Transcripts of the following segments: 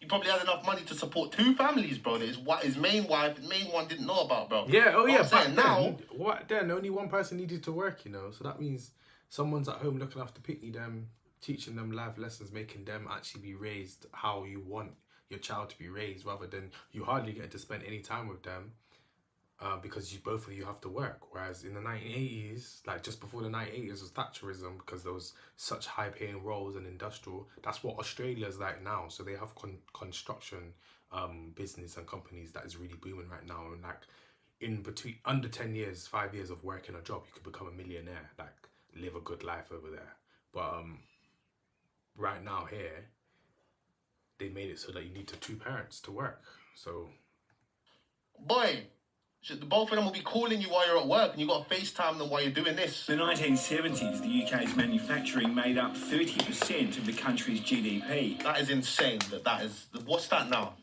probably had enough money to support 2 families, bro. His main wife, his main one didn't know about, bro. Yeah, oh yeah, back then, then only one person needed to work, you know, so that means someone's at home looking after Pitney them, teaching them life lessons, making them actually be raised how you want your child to be raised, rather than you hardly get to spend any time with them because both of you have to work. Whereas in the 1980s, like just before the 1980s was Thatcherism, because there was such high paying roles in industrial. That's what Australia's like now. So they have construction business and companies that is really booming right now. And like in between under 10 years, 5 years of working a job, you could become a millionaire, like live a good life over there. But right now here, they made it so that you need 2 parents to work. So, boy, both of them will be calling you while you're at work, and you got to FaceTime them while you're doing this. In the 1970s, the UK's manufacturing made up 30% of the country's GDP. That is insane. That is. What's that now?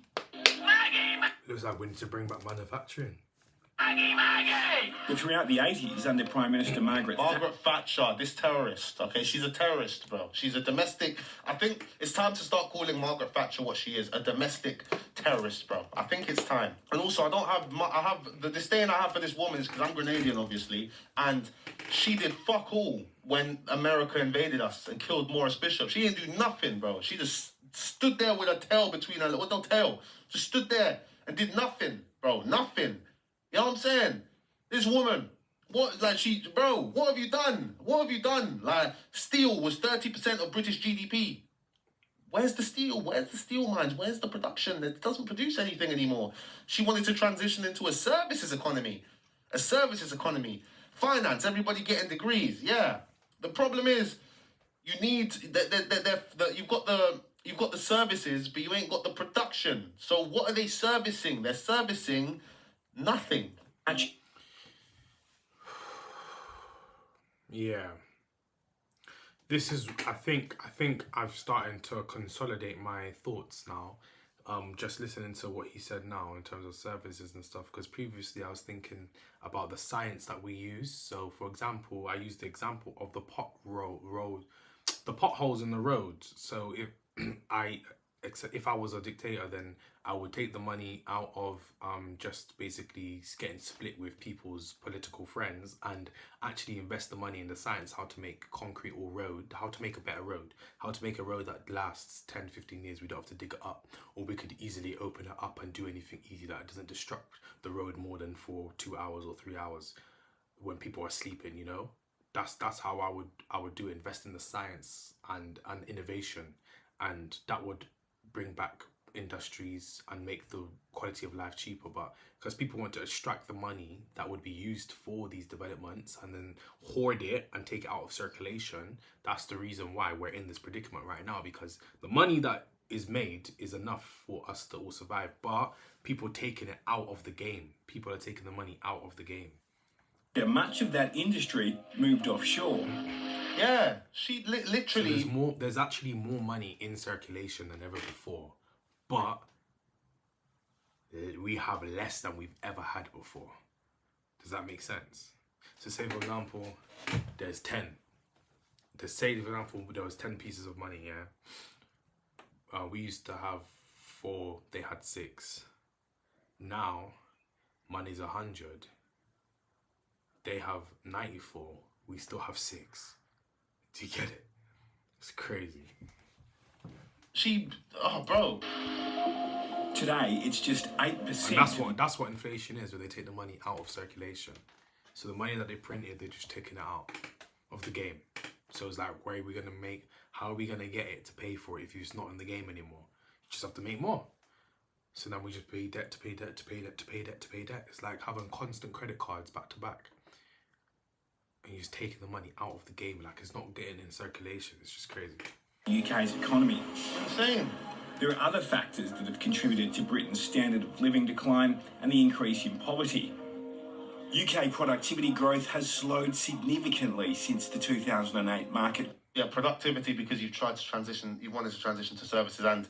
Looks like we need to bring back manufacturing. But throughout the 80s, under Prime Minister Margret Thatcher, this terrorist, okay? She's a terrorist, bro. She's a domestic... I think it's time to start calling Margaret Thatcher what she is, a domestic terrorist, bro. I think it's time. And also, the disdain I have for this woman is because I'm Grenadian, obviously, and she did fuck all when America invaded us and killed Morris Bishop. She didn't do nothing, bro. She just stood there with her tail between her... With no tail. Just stood there and did nothing, bro. Nothing. You know what I'm saying? This woman, what have you done? What have you done? Like, steel was 30% of British GDP. Where's the steel? Where's the steel mines? Where's the production? It doesn't produce anything anymore. She wanted to transition into a services economy. A services economy. Finance, everybody getting degrees. Yeah. The problem is, you need, you've got the services, but you ain't got the production. So what are they servicing? They're servicing nothing. Yeah. This is, I think I've started to consolidate my thoughts now. Just listening to what he said now in terms of services and stuff, because previously I was thinking about the science that we use. So for example, I used the example of the the potholes in the roads. So if I was a dictator, then I would take the money out of just basically getting split with people's political friends and actually invest the money in the science, how to make concrete or road, how to make a better road, how to make a road that lasts 10, 15 years. We don't have to dig it up, or we could easily open it up and do anything easy that doesn't disrupt the road more than for 2 hours or 3 hours when people are sleeping, you know? That's how I would do, invest in the science and innovation, and that would bring back industries and make the quality of life cheaper. But because people want to extract the money that would be used for these developments and then hoard it and take it out of circulation, that's the reason why we're in this predicament right now, because the money that is made is enough for us to all survive, but people taking it out of the game. People are taking the money out of the game. Yeah, much of that industry moved offshore. Yeah, she literally... So there's actually more money in circulation than ever before, but we have less than we've ever had before. Does that make sense? So say, for example, there's 10. Say, for example, there was 10 pieces of money, yeah? We used to have 4, they had 6. Now, money's 100. They have 94, we still have 6. Do you get it? It's crazy. Oh, bro. Today, it's just 8%. And that's what inflation is, where they take the money out of circulation. So the money that they printed, they're just taking it out of the game. So it's like, how are we gonna get it to pay for it if it's not in the game anymore? You just have to make more. So now we just pay debt to pay debt to pay debt to pay debt to pay debt. It's like having constant credit cards back to back. And you're just taking the money out of the game, like it's not getting in circulation. It's just crazy. UK's economy. Insane. There are other factors that have contributed to Britain's standard of living decline and the increase in poverty. UK productivity growth has slowed significantly since the 2008 market. Yeah, productivity, because you wanted to transition to services, and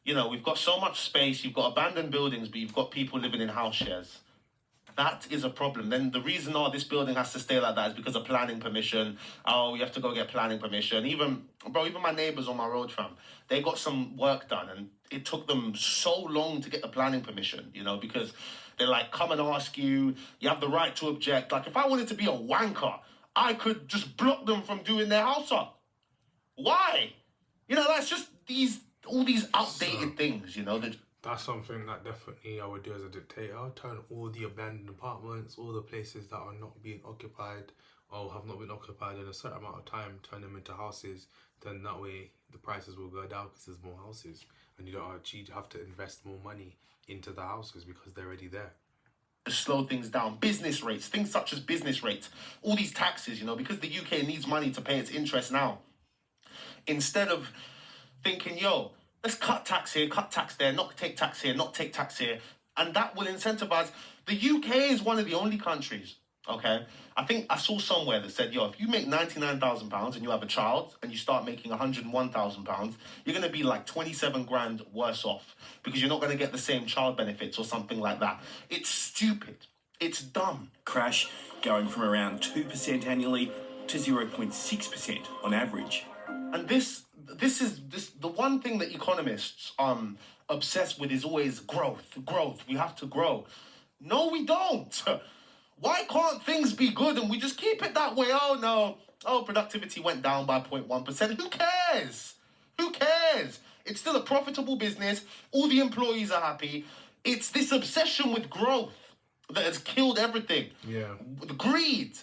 you know, we've got so much space, you've got abandoned buildings, but you've got people living in house shares. That is a problem. Then the reason, oh, this building has to stay like that is because of planning permission. Oh, you have to go get planning permission. Even my neighbours on my road, fam, they got some work done and it took them so long to get the planning permission, you know, because they're like, come and ask you, you have the right to object. Like, if I wanted to be a wanker, I could just block them from doing their house up. Why? You know, that's just all these outdated things, you know, that... That's something that definitely I would do as a dictator. Turn all the abandoned apartments, all the places that are not being occupied or have not been occupied in a certain amount of time, turn them into houses. Then that way the prices will go down because there's more houses and you don't actually have to invest more money into the houses because they're already there. Slow things down. Business rates, things such as business rates, all these taxes, you know, because the UK needs money to pay its interest now. Instead of thinking, yo, let's cut tax here, cut tax there, not take tax here, not take tax here. And that will incentivize. The UK is one of the only countries, okay? I think I saw somewhere that said, yo, if you make £99,000 and you have a child and you start making £101,000, you're going to be like 27 grand worse off because you're not going to get the same child benefits or something like that. It's stupid. It's dumb. Crash going from around 2% annually to 0.6% on average. And this the one thing that economists obsessed with is always growth. We have to grow. No, we don't. Why can't things be good and we just keep it that way? Oh no. Oh, productivity went down by 0.1%. Who cares? Who cares? It's still a profitable business. All the employees are happy. It's this obsession with growth that has killed everything. Yeah. The greed.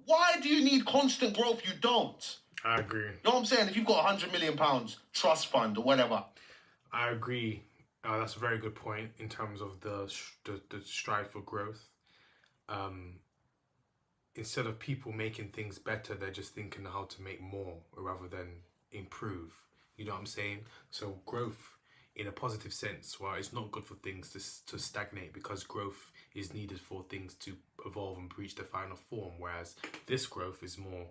Why do you need constant growth? You don't. I agree. You know what I'm saying? If you've got £100 million trust fund or whatever. I agree. That's a very good point in terms of the strive for growth. Instead of people making things better, they're just thinking how to make more rather than improve. You know what I'm saying? So growth in a positive sense, well, it's not good for things to stagnate because growth is needed for things to evolve and reach their final form. Whereas this growth is more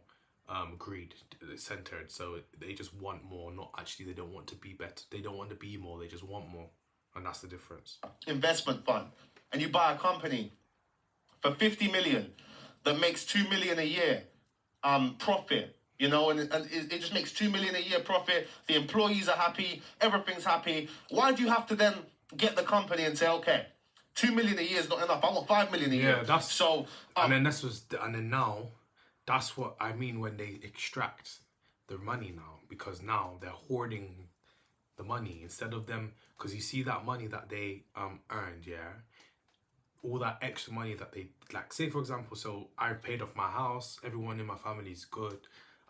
greed centered, so they just want more, not actually they don't want to be better, they don't want to be more, they just want more, and that's the difference. Investment fund, and you buy a company for 50 million that makes 2 million a year profit, you know, and it just makes 2 million a year profit. The employees are happy, everything's happy. Why do you have to then get the company and say, okay, 2 million a year is not enough, I want 5 million a year? Yeah, that's so and then now that's what I mean when they extract the money now, because now they're hoarding the money instead of them, because you see that money that they earned, yeah, all that extra money that they, like, say for example, so I paid off my house, everyone in my family is good,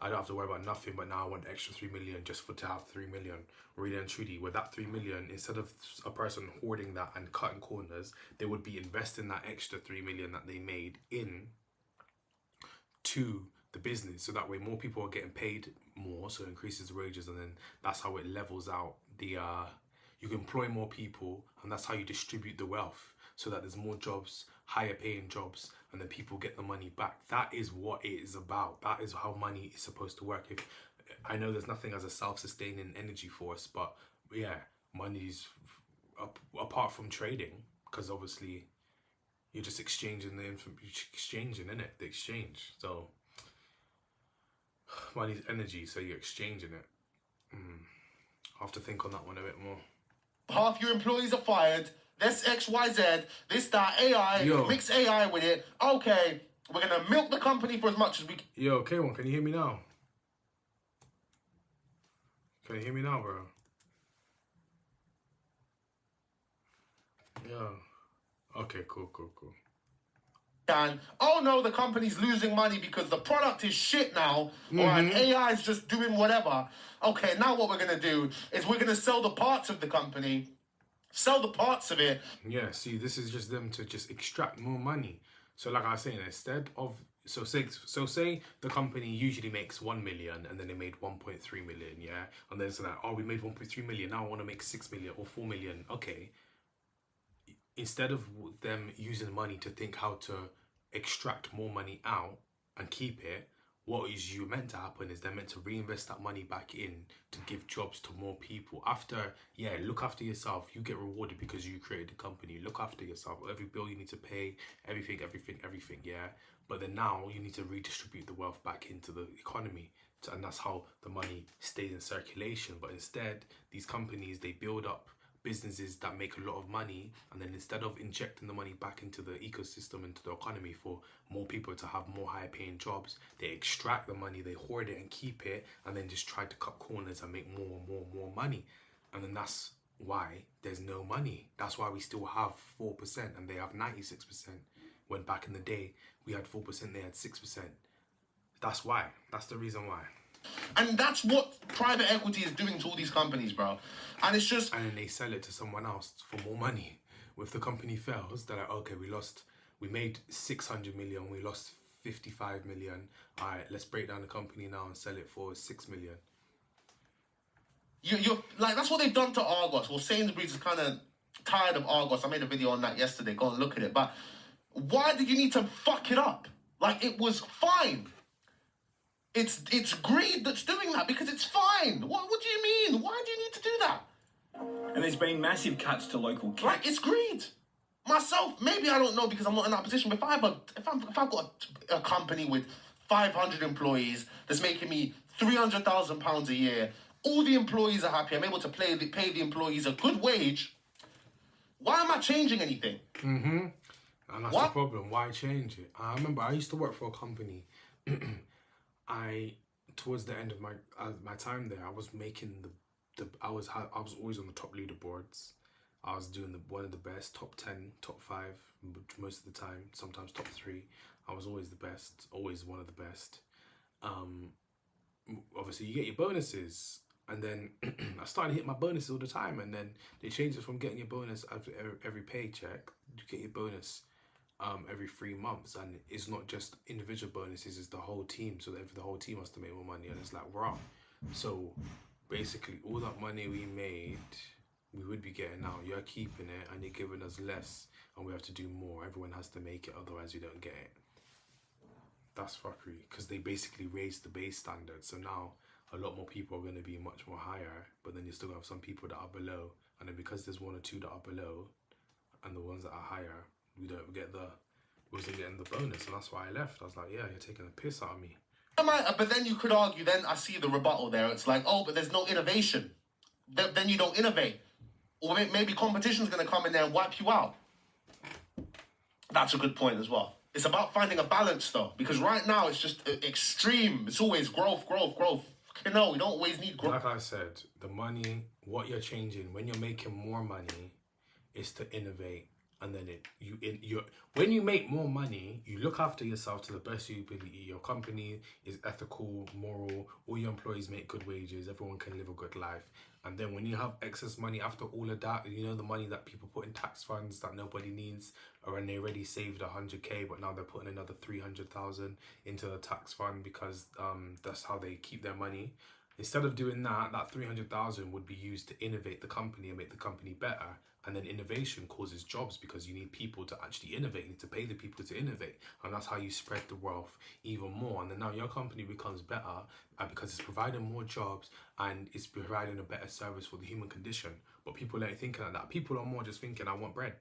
I don't have to worry about nothing, but now I want the extra 3 million just to have 3 million, really and truly. With that 3 million, instead of a person hoarding that and cutting corners, they would be investing that extra 3 million that they made in to the business, so that way more people are getting paid more, so it increases the wages, and then that's how it levels out the you can employ more people, and that's how you distribute the wealth, so that there's more jobs, higher paying jobs, and then people get the money back. That is what it is about. That is how money is supposed to work. If I know there's nothing as a self-sustaining energy force, but yeah, money's apart from trading, because obviously you're just exchanging the exchanging, innit? The exchange. So money's energy, so you're exchanging it. I'll have to think on that one a bit more. Half your employees are fired. This XYZ, this that AI, mix AI with it. Okay, we're gonna milk the company for as much as we can. Yo, K1, can you hear me now? Can you hear me now, bro? Yeah. Okay, cool. And oh no, the company's losing money because the product is shit now, or an AI is just doing whatever. Okay, now what we're gonna do is we're gonna sell the parts of the company, sell the parts of it. Yeah, see, this is just them to just extract more money. So like I was saying, instead of say the company usually makes 1 million and then they made 1.3 million, yeah, and then it's like, oh, we made 1.3 million, now I want to make 6 million or 4 million. Okay, instead of them using money to think how to extract more money out and keep it, what is you meant to happen is they're meant to reinvest that money back in to give jobs to more people. After, yeah, look after yourself. You get rewarded because you created the company. Look after yourself. Every bill you need to pay, everything, yeah. But then now you need to redistribute the wealth back into the economy. And that's how the money stays in circulation. But instead, these companies, they build up businesses that make a lot of money, and then instead of injecting the money back into the ecosystem, into the economy for more people to have more higher paying jobs, they extract the money, they hoard it and keep it, and then just try to cut corners and make more money. And then that's why there's no money. That's why we still have 4% and they have 96%, when back in the day we had 4%, they had 6%. That's why. That's the reason why. And that's what private equity is doing to all these companies, bro. And it's just... And then they sell it to someone else for more money. If the company fails, they're like, okay, we made 600 million, we lost 55 million. All right, let's break down the company now and sell it for 6 million. You're like, that's what they've done to Argos. Well, Sainsbury's is kind of tired of Argos. I made a video on that yesterday. Go and look at it. But why did you need to fuck it up? Like, it was fine. It's greed that's doing that, because it's fine. What do you mean? Why do you need to do that? And there's been massive cuts to local Like, it's greed. Myself, maybe I don't know because I'm not in that position, but if I've got a company with 500 employees that's making me £300,000 a year, all the employees are happy, I'm able to pay the employees a good wage, why am I changing anything? And that's the problem. Why change it? I remember I used to work for a company. Towards the end of my time there, I was making I was always on the top leaderboards. I was doing one of the best, top 10, top 5 most of the time, sometimes top 3. I was always the best, always one of the best. Obviously you get your bonuses, and then I started hitting my bonuses all the time, and then they changed it from getting your bonus after every paycheck. You get your bonus every 3 months, and it's not just individual bonuses, it's the whole team. So the whole team has to make more money, and it's like, wow. So basically all that money we made, we would be getting out. You're keeping it and you're giving us less, and we have to do more. Everyone has to make it, otherwise we don't get it. That's fuckery, because they basically raised the base standard. So now a lot more people are going to be much more higher, but then you still have some people that are below, and then because there's 1 or 2 that are below, and the ones that are higher, we wasn't getting the bonus. And that's why I left. I was like, yeah, you're taking a piss out of me. But then you could argue, then I see the rebuttal there. It's like, oh, but there's no innovation. Then you don't innovate. Or maybe competition's going to come in there and wipe you out. That's a good point as well. It's about finding a balance, though. Because right now, it's just extreme. It's always growth. No, we don't always need growth. Like I said, the money, what you're changing, when you're making more money, is to innovate. And then when you make more money, you look after yourself to the best of your ability. Your company is ethical, moral, all your employees make good wages, everyone can live a good life. And then when you have excess money after all of that, you know, the money that people put in tax funds that nobody needs, or when they already saved 100k, but now they're putting another 300,000 into the tax fund because that's how they keep their money. Instead of doing that, that 300,000 would be used to innovate the company and make the company better. And then innovation causes jobs, because you need people to actually innovate. You need to pay the people to innovate. And that's how you spread the wealth even more. And then now your company becomes better because it's providing more jobs and it's providing a better service for the human condition. But people ain't thinking like that. People are more just thinking, I want bread,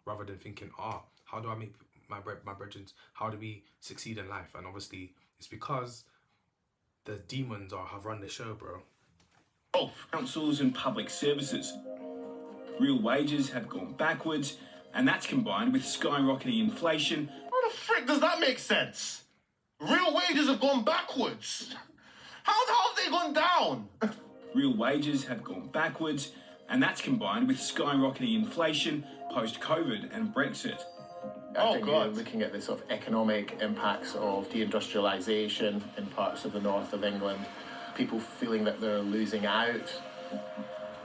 rather than thinking, how do I make my bread, my brethrens? How do we succeed in life? And obviously it's because the demons have run the show, bro. Both councils and public services. Real wages have gone backwards, and that's combined with skyrocketing inflation. How the frick does that make sense? Real wages have gone backwards. How have they gone down? Real wages have gone backwards, and that's combined with skyrocketing inflation post-COVID and Brexit. I think you're looking at the sort of economic impacts of deindustrialisation in parts of the north of England, people feeling that they're losing out.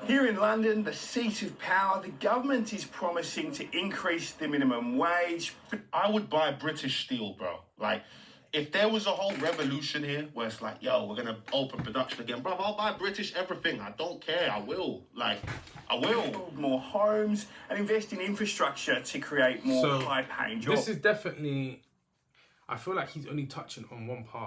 Here in London, the seat of power, the government is promising to increase the minimum wage. I would buy British steel, bro. Like, if there was a whole revolution here where it's like, yo, we're going to open production again, bro, I'll buy British everything. I don't care. I will. Like, I will. Build more homes and invest in infrastructure to create more high-paying jobs. This is definitely... I feel like he's only touching on one part.